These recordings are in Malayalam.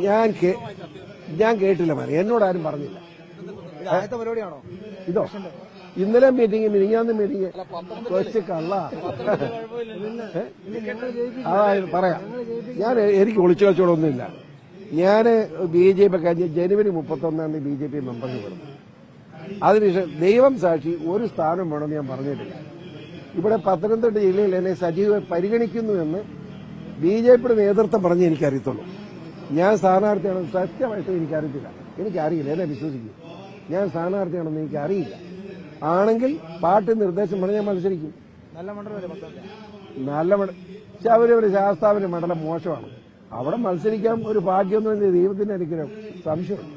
ഞാൻ കേട്ടില്ല മാറി, എന്നോട് ആരും പറഞ്ഞില്ല. പരിപാടിയാണോ ഇതോ? ഇന്നലെ മീറ്റിംഗ്, മിനിഞ്ഞാന്ന് മീറ്റിംഗ്, കൊച്ചു കള്ള. അതായത് പറയാം, എനിക്ക് ഒളിച്ചു കച്ചവടമൊന്നുമില്ല. ഞാൻ BJP കഴിഞ്ഞ് ജനുവരി 31 BJP മെമ്പർഷിപ്പ് വരുന്നു. അതിനുശേഷം ദൈവം സാക്ഷി ഒരു സ്ഥാനം വേണമെന്ന് ഞാൻ പറഞ്ഞിട്ടില്ല. ഇവിടെ പത്തനംതിട്ട ജില്ലയിൽ എന്നെ സജീവമായി പരിഗണിക്കുന്നുവെന്ന് BJPയുടെ നേതൃത്വം പറഞ്ഞ് എനിക്കറിയത്തുള്ളൂ. ഞാൻ സ്ഥാനാർത്ഥിയാണോ സത്യമായിട്ട് എനിക്കറിയത്തില്ല, എനിക്കറിയില്ല, എന്നെ വിശ്വസിക്കും. ഞാൻ സ്ഥാനാർത്ഥിയാണെന്ന് എനിക്കറിയില്ല. ആണെങ്കിൽ പാർട്ടി നിർദ്ദേശം പറഞ്ഞ് ഞാൻ മത്സരിക്കും. നല്ല ശബരിമല ശാസ്താവിന്റെ മണ്ഡലം മോശമാണ്, അവിടെ മത്സരിക്കാൻ ഒരു ഭാഗ്യമൊന്നും ദൈവത്തിന്റെ അനുഗ്രഹം. സംശയമുണ്ട്.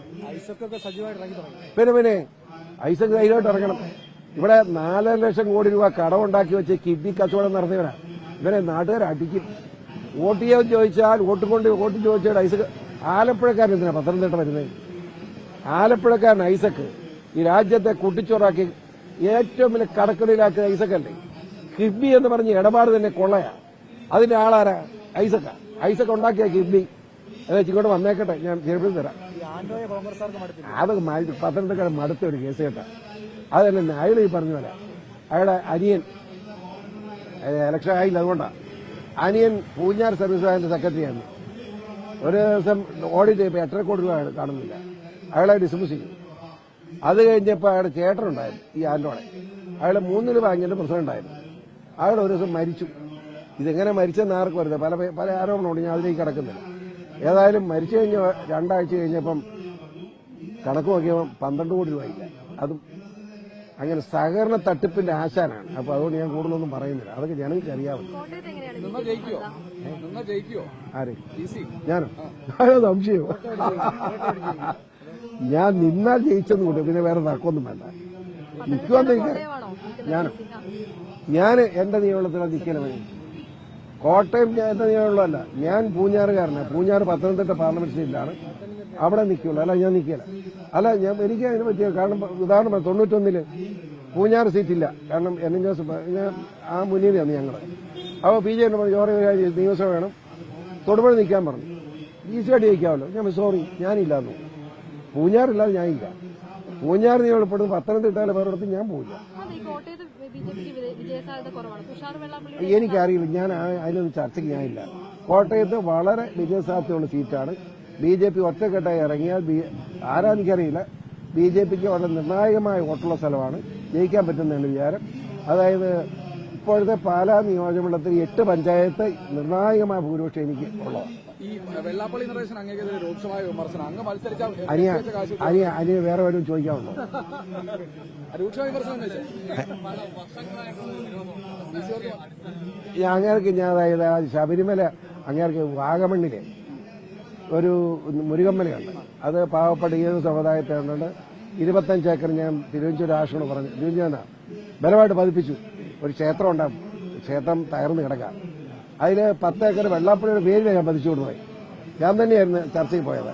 പിന്നെ ഐസക് ധൈര്യമായിട്ട് ഇറങ്ങണം. ഇവിടെ 4 ലക്ഷം കോടി രൂപ കടമുണ്ടാക്കി വെച്ച് കിഡ്നി കച്ചവടം നടത്തിയവരാ. ഇവരെ നാട്ടുകാർ അടിക്കും. വോട്ട് ചെയ്യാൻ ചോദിച്ചാൽ വോട്ട് ചോദിച്ചാൽ ഐസക് ആലപ്പുഴക്കാരൻ എന്തിനാ പത്തനംതിട്ട വരുന്നത്? ആലപ്പുഴക്കാരൻ ഐസക് ഈ രാജ്യത്തെ കുട്ടിച്ചോറാക്കി ഏറ്റവും വലിയ കടക്കണിയിലാക്കിയ ഐസക്കല്ലേ. കിഡ്നി എന്ന് പറഞ്ഞ് ഇടപാട് തന്നെ കൊള്ളയാ. അതിന്റെ ആളാരാ? ഐസക് ഉണ്ടാക്കിയ കിഡ്നി. ഇങ്ങോട്ട് വന്നേക്കട്ടെ, ഞാൻ ചേർപ്പിച്ച് തരാം. അത് പത്തനംതിട്ടക്കാരൻ മടുത്ത ഒരു കേസ് കേട്ട. അതല്ലേ അയാൾ ഈ പറഞ്ഞ പോലെ അയാളുടെ അനിയൻ ഇലക്ഷൻ ആയില്ല, അതുകൊണ്ടാണ്. അനിയൻ പൂഞ്ഞാർ സർവീസ് ബാങ്കിന്റെ സെക്രട്ടറിയാണ്. ഒരു ദിവസം ഓഡിറ്റ് ചെയ്യപ്പോൾ 8.5 കോടി രൂപ കാണുന്നില്ല, അയാളെ ഡിസ്മിസ് ചെയ്തു. അത് കഴിഞ്ഞപ്പോൾ അയാളുടെ ചേട്ടനുണ്ടായിരുന്നു ഈ ആന്റോടെ, അയാൾ 3 ബാങ്കിന്റെ പ്രസിഡന്റായിരുന്നു. അയാൾ ഒരു ദിവസം മരിച്ചു. ഇതെങ്ങനെ മരിച്ചെന്ന് ആർക്കും വരുന്നത്, പല ആരോപണമുണ്ട്, ഞാൻ അതിലേക്ക് കിടക്കുന്നില്ല. ഏതായാലും മരിച്ചു കഴിഞ്ഞ 2 ആഴ്ച കഴിഞ്ഞപ്പം കണക്ക് നോക്കിയപ്പോൾ 12 കോടി രൂപയില്ല. അതും അങ്ങനെ സഹകരണ തട്ടിപ്പിന്റെ ആശാനാണ്. അപ്പൊ അതുകൊണ്ട് ഞാൻ കൂടുതലൊന്നും പറയുന്നില്ല, അതൊക്കെ ജനങ്ങൾക്ക് അറിയാവുന്നു. ആര്? ഞാനോ? സംശയമോ? ഞാൻ നിന്നാൽ ജയിച്ചെന്ന് കൂട്ടും, പിന്നെ വേറെ തർക്കമൊന്നും വേണ്ട. നിൽക്കുമെന്ന് ഞാൻ എന്റെ നിയമത്തിലാണ് നിൽക്കലേ. കോട്ടയം എന്റെ നിയമമുള്ളതല്ല, ഞാൻ പൂഞ്ഞാറുകാരനാണ്. പൂഞ്ഞാറ് പത്തനംതിട്ട പാർലമെന്റ് സീറ്റിലാണ്, അവിടെ നിൽക്കുള്ളൂ, അല്ല ഞാൻ നിൽക്കില്ല. അല്ല എനിക്ക് അതിനെ പറ്റിയ കാരണം ഉദാഹരണം 91 പൂഞ്ഞാറ് സീറ്റില്ല, കാരണം എൻ ജോസഫ് ആ മുന്നണിയാണ് ഞങ്ങൾ. അപ്പോൾ BJP പറഞ്ഞു ചോര നിയമസഭ വേണം, തൊടുപുഴ നിൽക്കാൻ പറഞ്ഞു. ഈസിയായിട്ട് ജയിക്കാമല്ലോ. ഞാൻ സോറി, ഞാനില്ലാന്നു. പൂഞ്ഞാറില്ലാതെ ഞാനില്ല. പൂഞ്ഞാറ് നിയമപ്പെടുന്നത് പത്തനംതിട്ടയിലെ വേറെടുത്ത് ഞാൻ പോയില്ല. എനിക്കറിയില്ല, ഞാൻ അതിലൊന്നും ചർച്ചയ്ക്ക് ഞാനില്ല. കോട്ടയത്ത് വളരെ വിജയസാധ്യതയുള്ള സീറ്റാണ്. BJP ഒറ്റക്കെട്ടായി ഇറങ്ങിയാൽ ആരാഎനിക്കറിയില്ല, BJPക്ക് വളരെ നിർണായകമായ വോട്ടുള്ള സ്ഥലമാണ്, ജയിക്കാൻ പറ്റുന്നതാണ് വിചാരം. അതായത് ഇപ്പോഴത്തെ പാലാ നിയോജകമണ്ഡലത്തിൽ 8 പഞ്ചായത്ത് നിർണായകമായ ഭൂരിപക്ഷം എനിക്ക് ഉള്ളതാണ്. അനിയ വേറെ വരും ചോദിക്കാവുള്ളൂ. അങ്ങേർക്ക് ഞാൻ അതായത് ശബരിമല അങ്ങേർക്ക് വാഗമണ്ണിലെ ഒരു മുരുകമ്മലയുണ്ട്, അത് പാവപ്പെട്ട ഏത് സമുദായത്തെ ഉണ്ടുണ്ട്. 25 ഏക്കർ ഞാൻ തിരുവഞ്ചൂർ ആശ്രമം പറഞ്ഞു, തിരുവഞ്ചൂരാണ് ബലമായിട്ട് പതിപ്പിച്ചു. ഒരു ക്ഷേത്രം ഉണ്ടാകും, ക്ഷേത്രം തകർന്ന് കിടക്കാം. അതിൽ 10 ഏക്കർ വെള്ളാപ്പള്ളിയുടെ പേരിൽ ഞാൻ പതിച്ചു കൊണ്ടുപോയി. ഞാൻ തന്നെയായിരുന്നു ചർച്ചയിൽ പോയത്.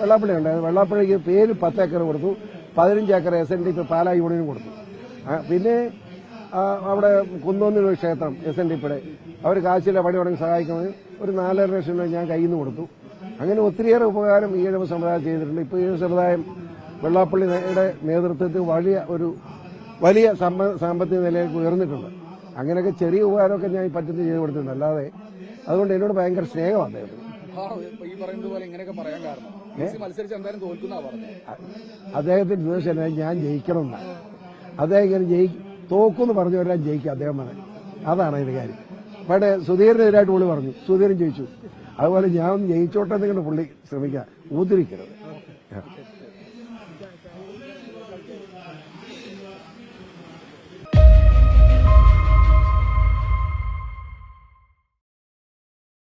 വെള്ളാപ്പള്ളി ഉണ്ടായിരുന്നു, വെള്ളാപ്പള്ളിക്ക് പേര് 10 ഏക്കർ കൊടുത്തു, 15 ഏക്കർ SNDP പാലാ യൂണിയനും കൊടുത്തു. പിന്നെ അവിടെ കുന്നോന്നിൽ ഒരു ക്ഷേത്രം SNDPയുടെ അവർ കാശിലെ പണി തുടങ്ങി സഹായിക്കുന്നത് ഒരു 4.5 ലക്ഷം രൂപ ഞാൻ കയ്യിൽ നിന്ന് കൊടുത്തു. അങ്ങനെ ഒത്തിരിയേറെ ഉപകാരം ഈഴവ സമുദായം ചെയ്തിട്ടുണ്ട്. ഇപ്പോൾ ഈഴവ സമുദായം വെള്ളാപ്പള്ളിയുടെ നേതൃത്വത്തിൽ വലിയ സാമ്പത്തിക നിലയിലേക്ക് ഉയർന്നിട്ടുണ്ട്. അങ്ങനെയൊക്കെ ചെറിയ ഉപകാരമൊക്കെ ഞാൻ പറ്റുന്ന ചെയ്ത് കൊടുത്തിട്ടുണ്ട്. അല്ലാതെ അതുകൊണ്ട് എന്നോട് ഭയങ്കര സ്നേഹമാണ് അദ്ദേഹത്തിന്. അദ്ദേഹത്തിന്റെ ഉദ്ദേശം ഞാൻ ജയിക്കണമെന്നാണ്. അദ്ദേഹം ഇങ്ങനെ തോക്കുമെന്ന് പറഞ്ഞവരെല്ലാം ജയിക്കും അദ്ദേഹം പറഞ്ഞു. അതാണ് അതിന്റെ കാര്യം. പക്ഷേ സുധീരനെതിരായിട്ട് പുള്ളി പറഞ്ഞു, സുധീരൻ ജയിച്ചു. അതുപോലെ ഞാൻ ജയിച്ചോട്ടെ എന്നിങ്ങനെ പുള്ളി ശ്രമിക്കാം, ഊതിരിക്കരുത്.